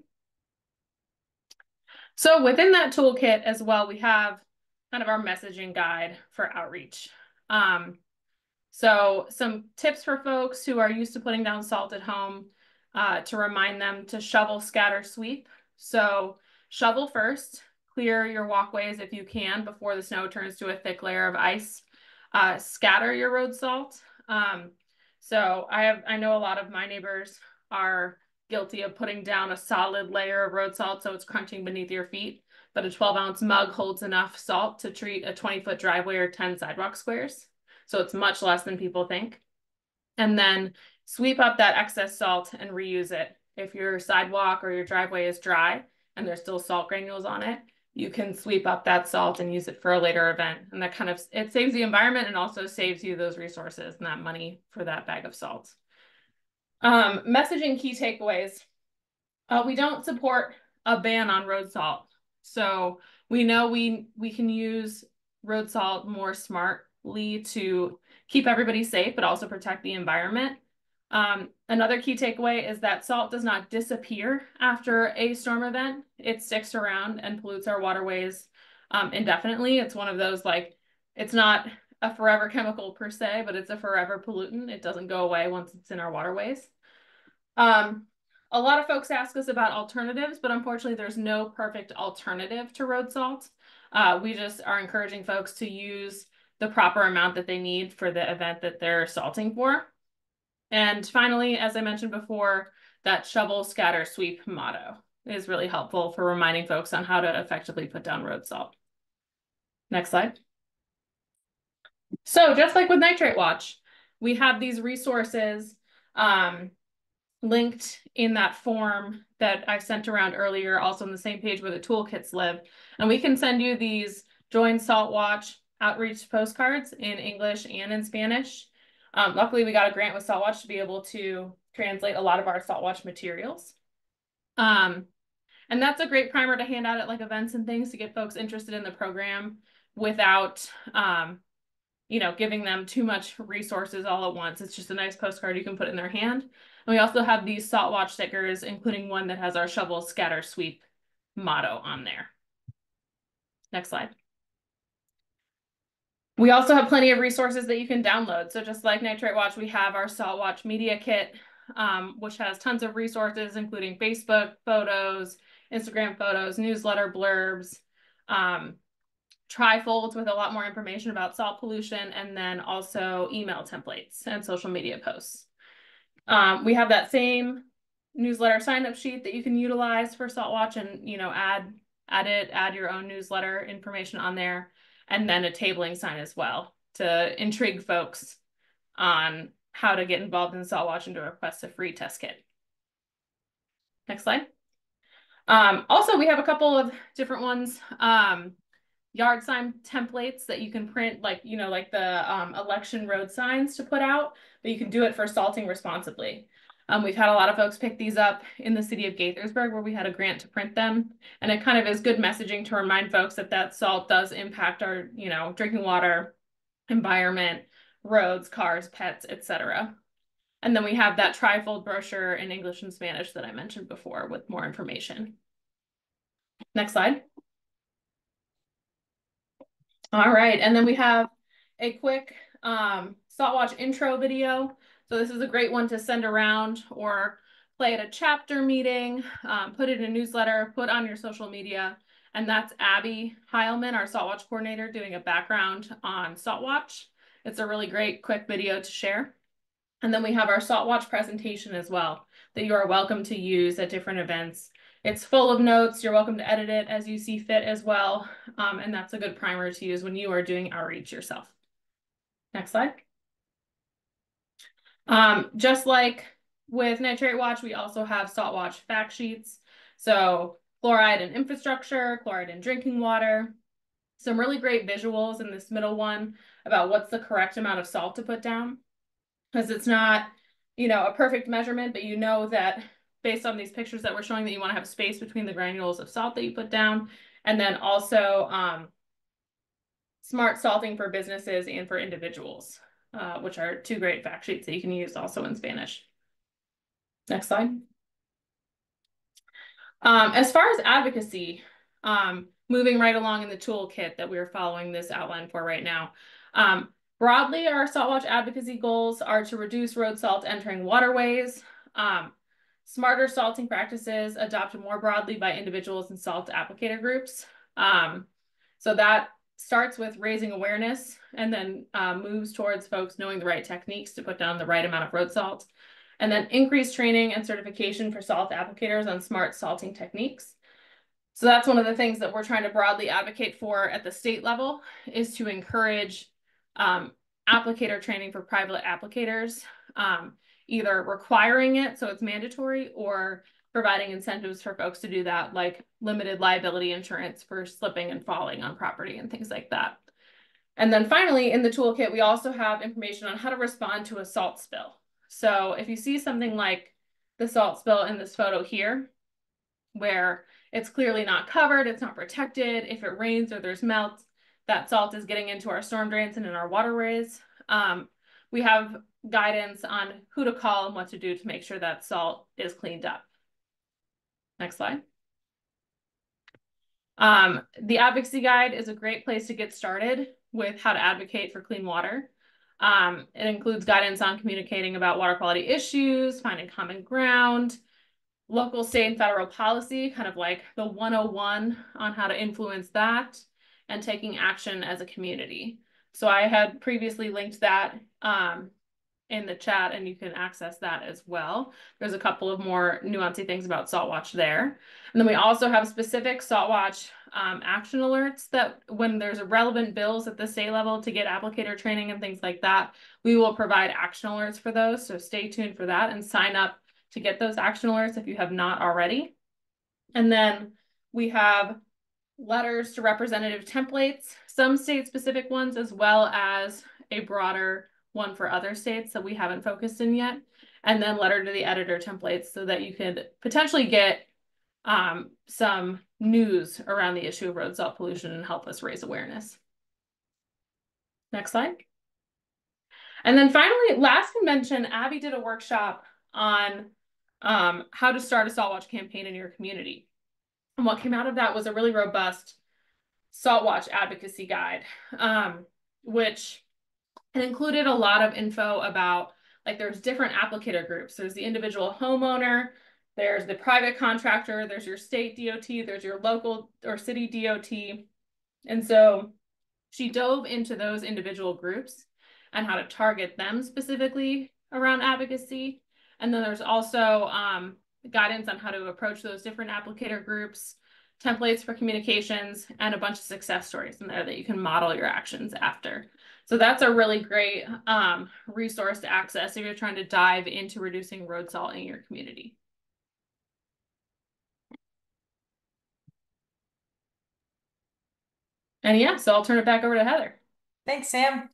S2: So within that toolkit as well, we have kind of our messaging guide for outreach. So some tips for folks who are used to putting down salt at home to remind them to shovel, scatter, sweep. So shovel first, clear your walkways if you can before the snow turns to a thick layer of ice. Scatter your road salt. So I know a lot of my neighbors are guilty of putting down a solid layer of road salt so it's crunching beneath your feet, but a 12-ounce mug holds enough salt to treat a 20-foot driveway or 10 sidewalk squares. So it's much less than people think. And then sweep up that excess salt and reuse it. If your sidewalk or your driveway is dry and there's still salt granules on it, you can sweep up that salt and use it for a later event. And that kind of, it saves the environment and also saves you those resources and that money for that bag of salt. Messaging key takeaways. We don't support a ban on road salt. So we know we can use road salt more smartly to keep everybody safe, but also protect the environment. Another key takeaway is that salt does not disappear after a storm event. It sticks around and pollutes our waterways indefinitely. It's one of those, like, it's not a forever chemical per se, but it's a forever pollutant. It doesn't go away once it's in our waterways. A lot of folks ask us about alternatives, but unfortunately there's no perfect alternative to road salt. We just are encouraging folks to use the proper amount that they need for the event that they're salting for. And finally, as I mentioned before, that shovel, scatter, sweep motto is really helpful for reminding folks on how to effectively put down road salt. Next slide. So just like with Nitrate Watch, we have these resources linked in that form that I sent around earlier, also on the same page where the toolkits live. And we can send you these Join Salt Watch, outreach postcards in English and in Spanish. Luckily, we got a grant with SaltWatch to be able to translate a lot of our SaltWatch materials. And that's a great primer to hand out at like events and things to get folks interested in the program without, giving them too much resources all at once. It's just a nice postcard you can put in their hand. And we also have these SaltWatch stickers, including one that has our shovel, scatter, sweep motto on there. Next slide. We also have plenty of resources that you can download. So just like Nitrate Watch, we have our SaltWatch Media Kit, which has tons of resources, including Facebook photos, Instagram photos, newsletter blurbs, trifolds with a lot more information about salt pollution, and then also email templates and social media posts. We have that same newsletter sign-up sheet that you can utilize for SaltWatch and, add your own newsletter information on there, and then a tabling sign as well to intrigue folks on how to get involved in SaltWatch and to request a free test kit. Next slide. Also, we have a couple of different ones. Yard sign templates that you can print, like the election road signs to put out, but you can do it for salting responsibly. We've had a lot of folks pick these up in the city of Gaithersburg where we had a grant to print them. And it kind of is good messaging to remind folks that salt does impact our, drinking water, environment, roads, cars, pets, etc. And then we have that trifold brochure in English and Spanish that I mentioned before with more information. Next slide. All right, and then we have a quick SaltWatch intro video. So this is a great one to send around or play at a chapter meeting, put it in a newsletter, put on your social media. And that's Abby Heilman, our SaltWatch coordinator, doing a background on SaltWatch. It's a really great quick video to share. And then we have our SaltWatch presentation as well that you are welcome to use at different events. It's full of notes. You're welcome to edit it as you see fit as well. And that's a good primer to use when you are doing outreach yourself. Next slide. Just like with Nitrate Watch, we also have SaltWatch fact sheets. So chloride in infrastructure, chloride in drinking water. Some really great visuals in this middle one about what's the correct amount of salt to put down. Because it's not, a perfect measurement, but you know that based on these pictures that we're showing that you want to have space between the granules of salt that you put down. And then also smart salting for businesses and for individuals, which are two great fact sheets that you can use also in Spanish. Next slide. As far as advocacy, moving right along in the toolkit that we're following this outline for right now. Broadly, our SaltWatch advocacy goals are to reduce road salt entering waterways, smarter salting practices adopted more broadly by individuals and salt applicator groups. So that starts with raising awareness and then moves towards folks knowing the right techniques to put down the right amount of road salt. And then increased training and certification for salt applicators on smart salting techniques. So that's one of the things that we're trying to broadly advocate for at the state level is to encourage applicator training for private applicators, either requiring it so it's mandatory or providing incentives for folks to do that, like limited liability insurance for slipping and falling on property and things like that. And then finally, in the toolkit, we also have information on how to respond to a salt spill. So if you see something like the salt spill in this photo here, where it's clearly not covered, it's not protected, if it rains or there's melt, that salt is getting into our storm drains and in our waterways. We have guidance on who to call and what to do to make sure that salt is cleaned up. Next slide. The advocacy guide is a great place to get started with how to advocate for clean water. It includes guidance on communicating about water quality issues, finding common ground, local, state, and federal policy, kind of like the 101 on how to influence that, and taking action as a community. So I had previously linked that in the chat, and you can access that as well. There's a couple of more nuancy things about SaltWatch there. And then we also have specific SaltWatch action alerts that when there's relevant bills at the state level to get applicator training and things like that, we will provide action alerts for those. So stay tuned for that and sign up to get those action alerts if you have not already. And then we have letters to representative templates. some state-specific ones as well as a broader one for other states that we haven't focused in yet, and then letter to the editor templates so that you could potentially get some news around the issue of road salt pollution and help us raise awareness. Next slide. And then finally, last mention, Abby did a workshop on how to start a Salt Watch campaign in your community. And what came out of that was a really robust Salt Watch advocacy guide, which included a lot of info about, like, there's different applicator groups. There's the individual homeowner, there's the private contractor, there's your state DOT, there's your local or city DOT. And so she dove into those individual groups and how to target them specifically around advocacy. And then there's also guidance on how to approach those different applicator groups, templates for communications, and a bunch of success stories in there that you can model your actions after. So that's a really great resource to access if you're trying to dive into reducing road salt in your community. And yeah, so I'll turn it back over to Heather.
S1: Thanks, Sam.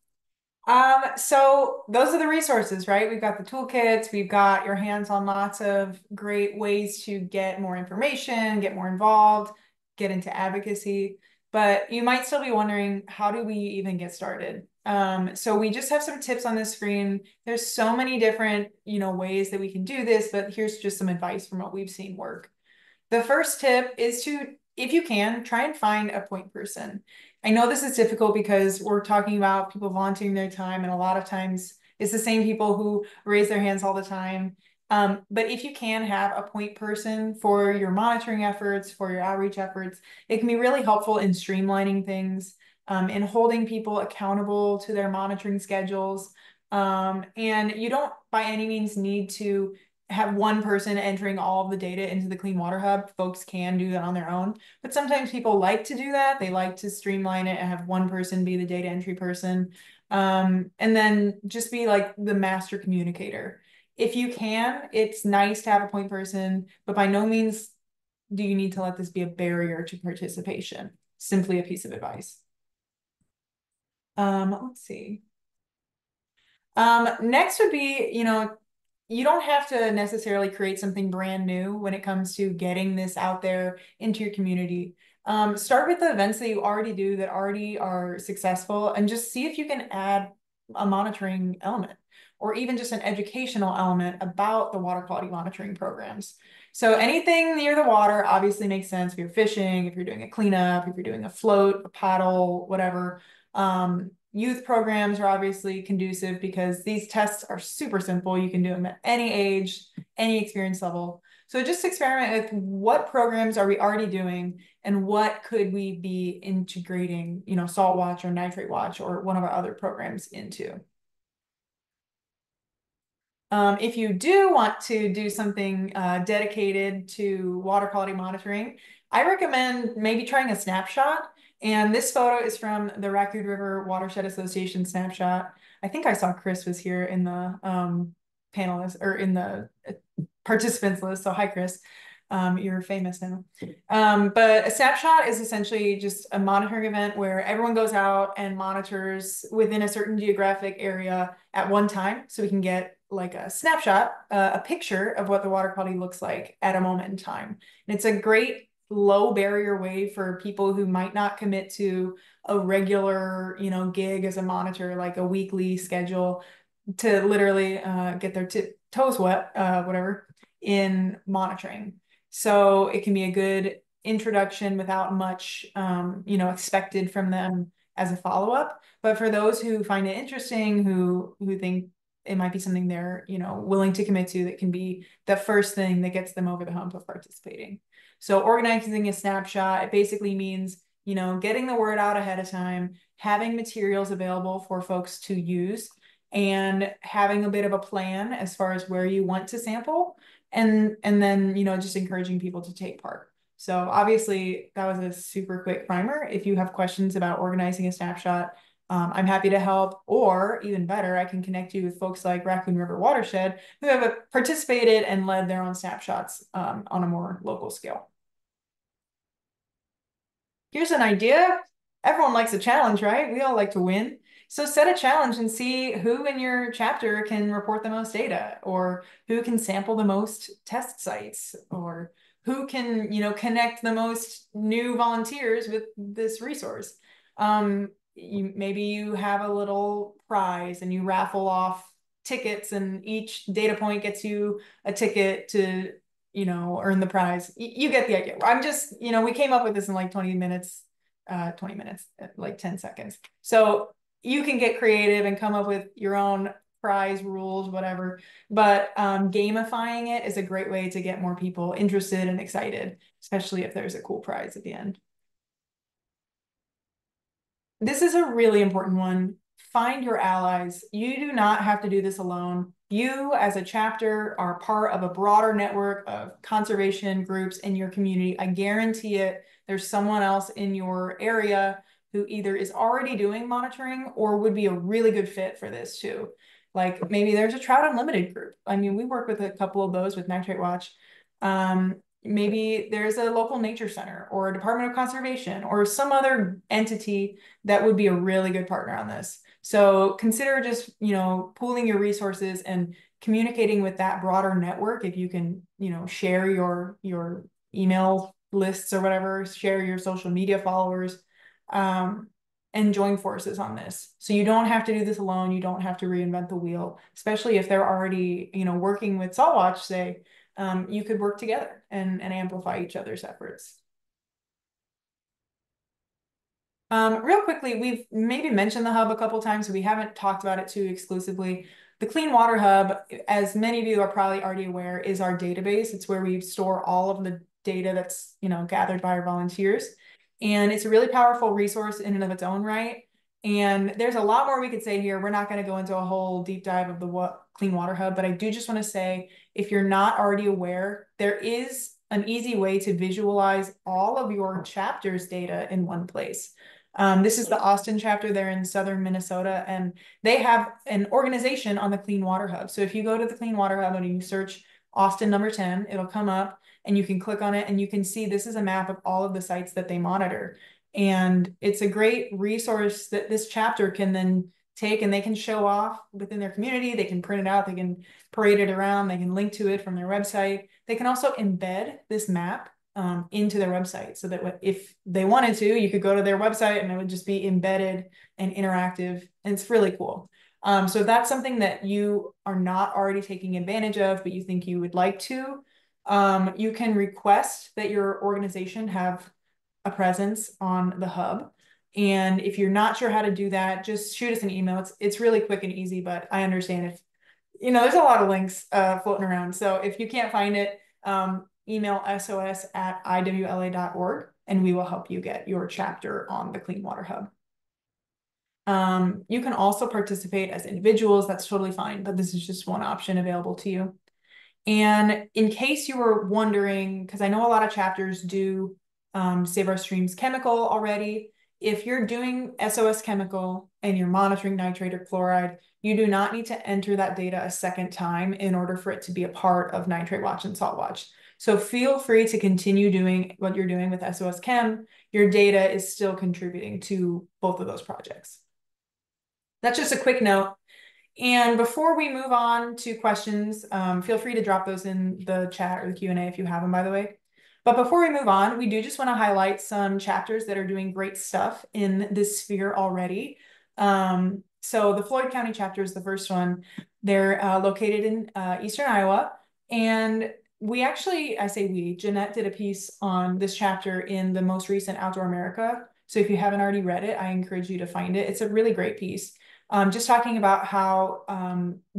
S1: So those are the resources, right? We've got the toolkits, we've got your hands on lots of great ways to get more information, get more involved, get into advocacy. But you might still be wondering, how do we even get started? So we just have some tips on this screen. There's so many different, ways that we can do this, but here's just some advice from what we've seen work. The first tip is to, if you can, try and find a point person. I know this is difficult because we're talking about people volunteering their time, and a lot of times it's the same people who raise their hands all the time. But if you can have a point person for your monitoring efforts, for your outreach efforts, it can be really helpful in streamlining things, in holding people accountable to their monitoring schedules. And you don't by any means need to have one person entering all of the data into the Clean Water Hub. Folks can do that on their own, but sometimes people like to do that. They like to streamline it and have one person be the data entry person, and then just be like the master communicator. If you can, it's nice to have a point person, but by no means do you need to let this be a barrier to participation. Simply a piece of advice. Let's see. Next would be, you don't have to necessarily create something brand new when it comes to getting this out there into your community. Start with the events that you already do that already are successful, and just see if you can add a monitoring element or even just an educational element about the water quality monitoring programs. So anything near the water obviously makes sense if you're fishing, if you're doing a cleanup, if you're doing a float, a paddle, whatever. Youth programs are obviously conducive because these tests are super simple. You can do them at any age, any experience level. So just experiment with what programs are we already doing and what could we be integrating, Salt Watch or Nitrate Watch or one of our other programs into. If you do want to do something dedicated to water quality monitoring, I recommend maybe trying a snapshot. And this photo is from the Raccoon River Watershed Association snapshot. I think I saw Chris was here in the panelists or in the participants list. So hi, Chris. You're famous now. But a snapshot is essentially just a monitoring event where everyone goes out and monitors within a certain geographic area at one time. So we can get like a snapshot, a picture of what the water quality looks like at a moment in time. And it's a great low barrier way for people who might not commit to a regular, gig as a monitor, like a weekly schedule, to literally get their toes wet, whatever, in monitoring. So it can be a good introduction without much, expected from them as a follow-up. But for those who find it interesting, who think it might be something they're, willing to commit to, that can be the first thing that gets them over the hump of participating. So organizing a snapshot, it basically means, getting the word out ahead of time, having materials available for folks to use, and having a bit of a plan as far as where you want to sample, and then, just encouraging people to take part. So obviously that was a super quick primer. If you have questions about organizing a snapshot, I'm happy to help, or even better, I can connect you with folks like Raccoon River Watershed who have participated and led their own snapshots on a more local scale. Here's an idea. everyone likes a challenge, right? We all like to win. So set a challenge and see who in your chapter can report the most data, or who can sample the most test sites, or who can, connect the most new volunteers with this resource. Maybe you have a little prize and you raffle off tickets, and each data point gets you a ticket to, earn the prize. You get the idea. I'm just, we came up with this in like 20 minutes, like 10 seconds. So you can get creative and come up with your own prize rules, whatever. But gamifying it is a great way to get more people interested and excited, especially if there's a cool prize at the end. This is a really important one. Find your allies. You do not have to do this alone. You, as a chapter, are part of a broader network of conservation groups in your community. I guarantee it. There's someone else in your area who either is already doing monitoring or would be a really good fit for this too. Like maybe there's a Trout Unlimited group. I mean, we work with a couple of those with Nitrate Watch. Maybe there's a local nature center or a Department of Conservation or some other entity that would be a really good partner on this. So consider just, pooling your resources and communicating with that broader network. If you can, share your email lists or whatever, share your social media followers, and join forces on this. So you don't have to do this alone. You don't have to reinvent the wheel, especially if they're already, working with Saltwatch, say, you could work together and amplify each other's efforts. Real quickly, we've maybe mentioned the hub a couple times, so we haven't talked about it too exclusively. The Clean Water Hub, as many of you are probably already aware, is our database. It's where we store all of the data that's, gathered by our volunteers. And it's a really powerful resource in and of its own right. And there's a lot more we could say here. We're not going to go into a whole deep dive of the Clean Water Hub, but I do just want to say, if you're not already aware, there is an easy way to visualize all of your chapter's data in one place. This is the Austin chapter there in southern Minnesota, and they have an organization on the Clean Water Hub. So if you go to the Clean Water Hub and you search Austin number 10, it'll come up and you can click on it and you can see this is a map of all of the sites that they monitor. And it's a great resource that this chapter can then take and they can show off within their community. They can print it out, they can parade it around, they can link to it from their website. They can also embed this map into their website, so that if they wanted to, you could go to their website and it would just be embedded and interactive, and it's really cool. So if that's something that you are not already taking advantage of, but you think you would like to, you can request that your organization have a presence on the hub. And if you're not sure how to do that, just shoot us an email. It's really quick and easy, but I understand if, there's a lot of links floating around. So if you can't find it, email sos@iwla.org and we will help you get your chapter on the Clean Water Hub. You can also participate as individuals. That's totally fine, but this is just one option available to you. And in case you were wondering, because I know a lot of chapters do Save Our Streams Chemical already. If you're doing SOS Chemical and you're monitoring nitrate or chloride, you do not need to enter that data a second time in order for it to be a part of Nitrate Watch and Salt Watch. So feel free to continue doing what you're doing with SOS Chem. Your data is still contributing to both of those projects. That's just a quick note. And before we move on to questions, feel free to drop those in the chat or the Q&A if you have them, by the way. But before we move on, we do just want to highlight some chapters that are doing great stuff in this sphere already. So the Floyd County chapter is the first one. They're located in Eastern Iowa. And we actually, Jeanette did a piece on this chapter in the most recent Outdoor America. So if you haven't already read it, I encourage you to find it. It's a really great piece. Just talking about how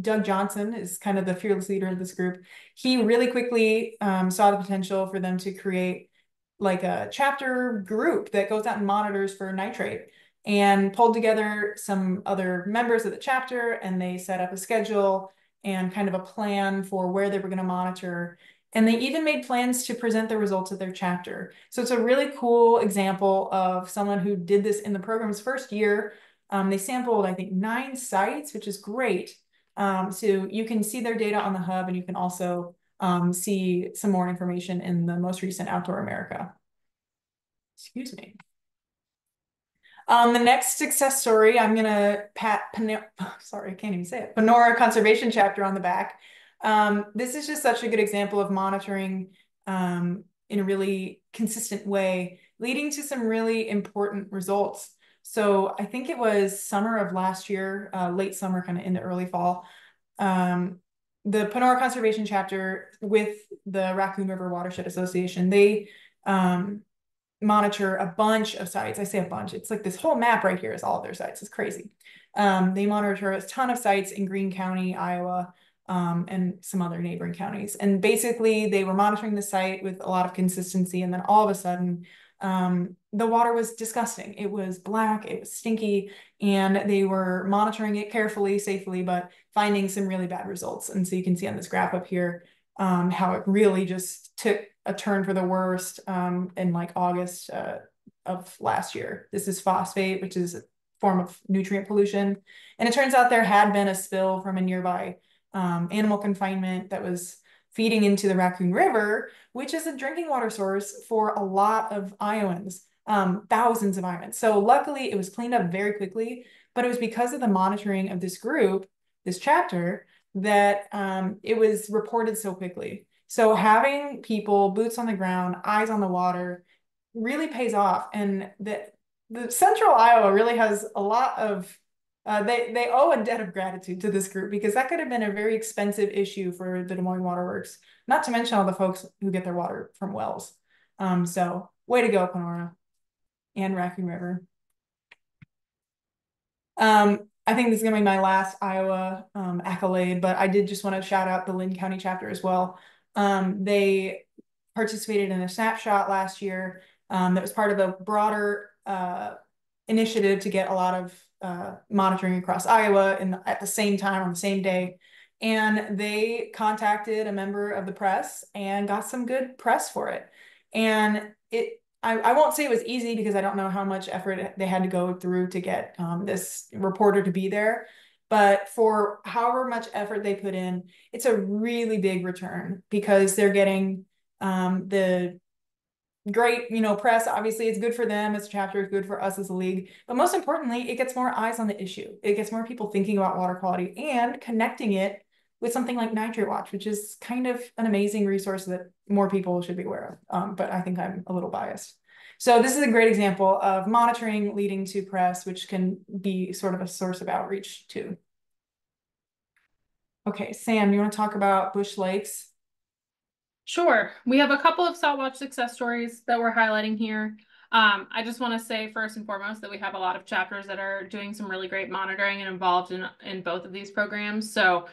S1: Doug Johnson is kind of the fearless leader of this group. He really quickly saw the potential for them to create like a chapter group that goes out and monitors for nitrate, and pulled together some other members of the chapter, and they set up a schedule and kind of a plan for where they were going to monitor. And they even made plans to present the results of their chapter. So it's a really cool example of someone who did this in the program's first year. They sampled, I think, 9 sites, which is great. So you can see their data on the hub, and you can also see some more information in the most recent Outdoor America. Excuse me. The next success story, I'm gonna sorry, I can't even say it. Panora Conservation Chapter on the back. This is just such a good example of monitoring in a really consistent way, leading to some really important results. So I think it was summer of last year, late summer, kind of into early fall. Um, the Panora Conservation Chapter with the Raccoon River Watershed Association, they monitor a bunch of sites. I say a bunch. It's like this whole map right here is all of their sites. It's crazy. They monitor a ton of sites in Greene County, Iowa, and some other neighboring counties. And basically, they were monitoring the site with a lot of consistency. And then all of a sudden, the water was disgusting. It was black, it was stinky, and they were monitoring it carefully, safely, but finding some really bad results. And so you can see on this graph up here how it really just took a turn for the worst in like August of last year. This is phosphate, which is a form of nutrient pollution. And it turns out there had been a spill from a nearby animal confinement that was feeding into the Raccoon River, which is a drinking water source for a lot of Iowans, thousands of Iowans. So luckily it was cleaned up very quickly, but it was because of the monitoring of this group, this chapter, that it was reported so quickly. So having people, boots on the ground, eyes on the water, really pays off. And the Central Iowa really has a lot of they owe a debt of gratitude to this group because that could have been a very expensive issue for the Des Moines Water Works, not to mention all the folks who get their water from wells. So way to go, Panora and Raccoon River. I think this is gonna be my last Iowa accolade, but I did just want to shout out the Lynn County chapter as well. They participated in a snapshot last year that was part of a broader initiative to get a lot of monitoring across Iowa at the same time on the same day. And they contacted a member of the press and got some good press for it. And I won't say it was easy because I don't know how much effort they had to go through to get this reporter to be there. But for however much effort they put in, it's a really big return because they're getting the great, press. Obviously, it's good for them as a chapter, it's good for us as a league. But most importantly, it gets more eyes on the issue. It gets more people thinking about water quality and connecting it with something like Nitrate Watch, which is kind of an amazing resource that more people should be aware of. But I think I'm a little biased. So this is a great example of monitoring leading to press, which can be sort of a source of outreach too. Okay, Sam, you want to talk about Bush Lakes?
S2: Sure. We have a couple of Saltwatch success stories that we're highlighting here. I just want to say first and foremost that we have a lot of chapters that are doing some really great monitoring and involved in both of these programs. So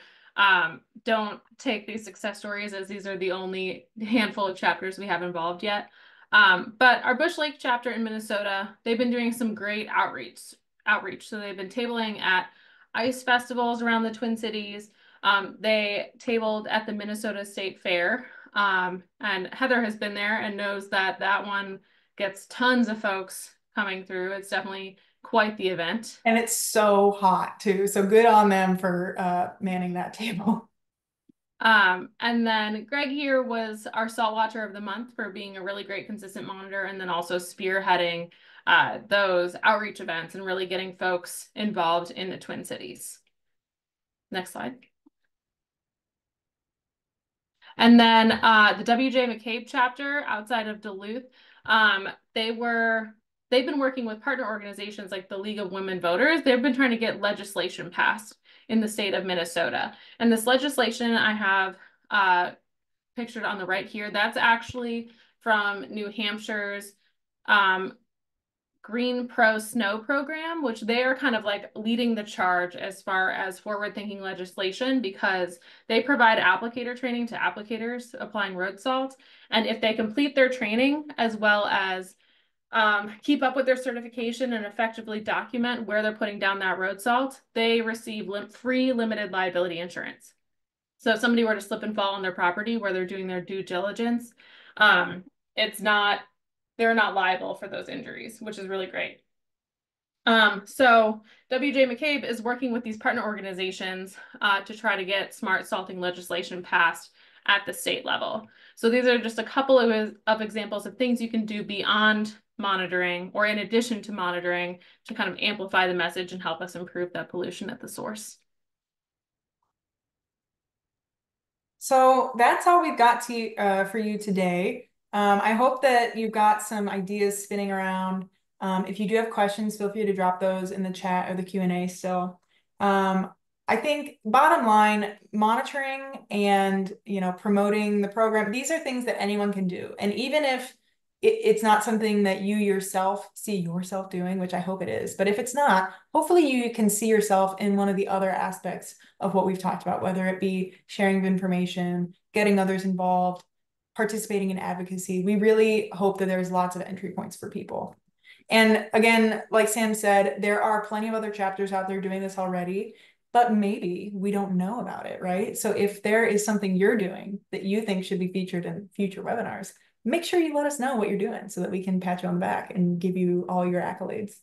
S2: don't take these success stories as these are the only handful of chapters we have involved yet. But our Bush Lake chapter in Minnesota, they've been doing some great outreach. So they've been tabling at ice festivals around the Twin Cities. They tabled at the Minnesota State Fair. And Heather has been there and knows that that one gets tons of folks coming through. It's definitely quite the event.
S1: And it's so hot too. So good on them for manning that table.
S2: And then Greg here was our Salt Watcher of the Month for being a really great consistent monitor and then also spearheading those outreach events and really getting folks involved in the Twin Cities. Next slide. And then the W.J. McCabe chapter outside of Duluth, they've been working with partner organizations like the League of Women Voters. They've been trying to get legislation passed in the state of Minnesota. And this legislation I have pictured on the right here, that's actually from New Hampshire's Green Pro Snow program, which they are kind of like leading the charge as far as forward-thinking legislation because they provide applicator training to applicators applying road salt. And if they complete their training as well as keep up with their certification and effectively document where they're putting down that road salt, they receive free limited liability insurance. So if somebody were to slip and fall on their property where they're doing their due diligence, they're not liable for those injuries, which is really great. So W.J. McCabe is working with these partner organizations to try to get smart salting legislation passed at the state level. So these are just a couple of examples of things you can do beyond monitoring or in addition to monitoring to kind of amplify the message and help us improve that pollution at the source.
S1: So that's all we've got for you today. I hope that you've got some ideas spinning around. If you do have questions, feel free to drop those in the chat or the Q&A still. Um, I think bottom line, monitoring and promoting the program, these are things that anyone can do. And even if it's not something that you yourself see yourself doing, which I hope it is, but if it's not, hopefully you can see yourself in one of the other aspects of what we've talked about, whether it be sharing of information, getting others involved, participating in advocacy. We really hope that there's lots of entry points for people. And again, like Sam said, there are plenty of other chapters out there doing this already, but maybe we don't know about it, right? So if there is something you're doing that you think should be featured in future webinars, make sure you let us know what you're doing so that we can pat you on the back and give you all your accolades.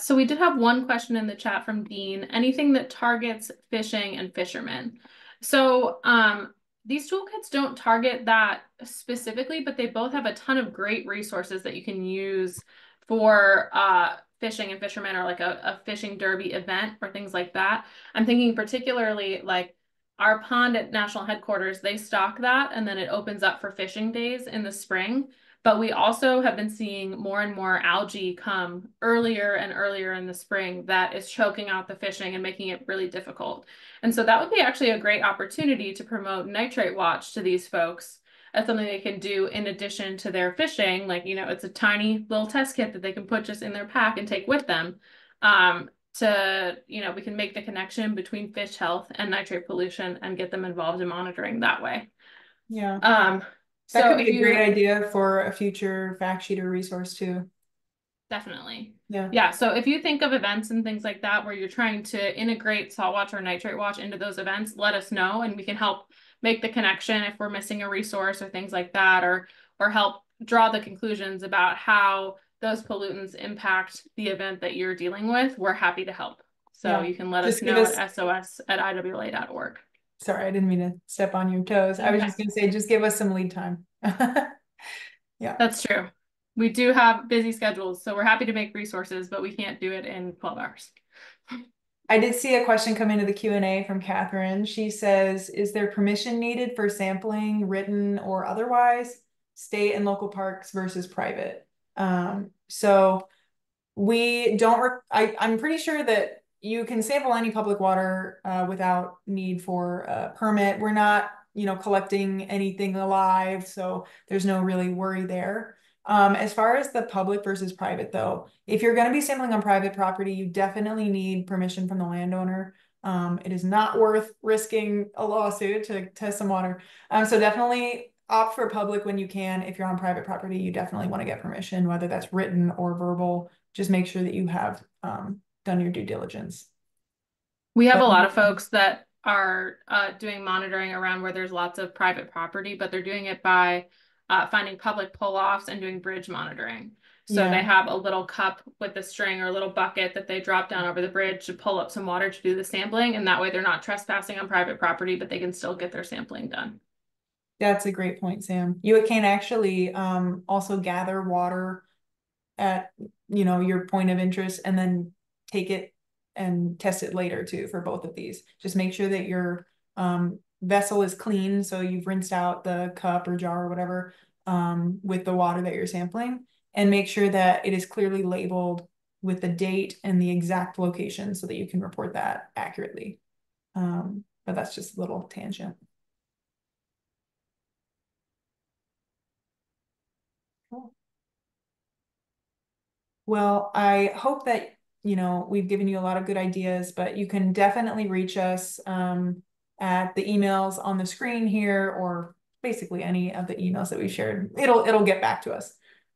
S2: So we did have one question in the chat from Dean. Anything that targets fishing and fishermen? So these toolkits don't target that specifically, but they both have a ton of great resources that you can use for fishing and fishermen, or like a fishing derby event or things like that. I'm thinking particularly like our pond at national headquarters, they stock that and then it opens up for fishing days in the spring. But we also have been seeing more and more algae come earlier and earlier in the spring that is choking out the fishing and making it really difficult. And so that would be actually a great opportunity to promote Nitrate Watch to these folks as something they can do in addition to their fishing. Like, it's a tiny little test kit that they can put just in their pack and take with them. We can make the connection between fish health and nitrate pollution and get them involved in monitoring that way.
S1: Yeah.
S2: Um,
S1: That
S2: so
S1: could
S2: if
S1: be a great
S2: you
S1: idea for a future fact sheet or resource too.
S2: Definitely.
S1: Yeah.
S2: Yeah. So if you think of events and things like that where you're trying to integrate Salt Watch or Nitrate Watch into those events, let us know and we can help make the connection if we're missing a resource or things like that, or help draw the conclusions about how those pollutants impact the event that you're dealing with. We're happy to help. So
S1: Yeah.
S2: you can let us
S1: Just give
S2: know
S1: us,
S2: at sos@iwla.org.
S1: sorry, I didn't mean to step on your toes. I was
S2: Okay.
S1: just going to say, just give us some lead time. Yeah.
S2: That's true. We do have busy schedules, so we're happy to make resources, but we can't do it in 12 hours.
S1: I did see a question come into the Q&A from Catherine. She says, is there permission needed for sampling, written or otherwise, state and local parks versus private? So we don't, I'm pretty sure that you can sample any public water without need for a permit. We're not, collecting anything alive, so there's no really worry there. As far as the public versus private though, if you're going to be sampling on private property, you definitely need permission from the landowner. It is not worth risking a lawsuit to test some water. So definitely opt for public when you can. If you're on private property, you definitely want to get permission, whether that's written or verbal. Just make sure that you have done your due diligence.
S2: We have
S1: But
S2: a lot of folks that are doing monitoring around where there's lots of private property, but they're doing it by finding public pull-offs and doing bridge monitoring. So
S1: yeah,
S2: they have a little cup with a string or a little bucket that they drop down over the bridge to pull up some water to do the sampling. And that way they're not trespassing on private property, but they can still get their sampling done.
S1: that's a great point, Sam. You can actually also gather water at your point of interest and then take it and test it later too for both of these. Just make sure that your vessel is clean, so you've rinsed out the cup or jar or whatever with the water that you're sampling, and make sure that it is clearly labeled with the date and the exact location so that you can report that accurately. But that's just a little tangent. Cool. Well, I hope that, we've given you a lot of good ideas, but you can definitely reach us at the emails on the screen here, or basically any of the emails that we shared. It'll get back to us.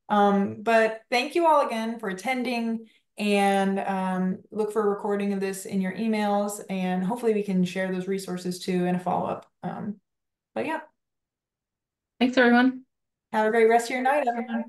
S1: But thank you all again for attending, and look for a recording of this in your emails, and hopefully we can share those resources too in a follow-up. But yeah,
S2: Thanks, everyone.
S1: have a great rest of your night, everyone.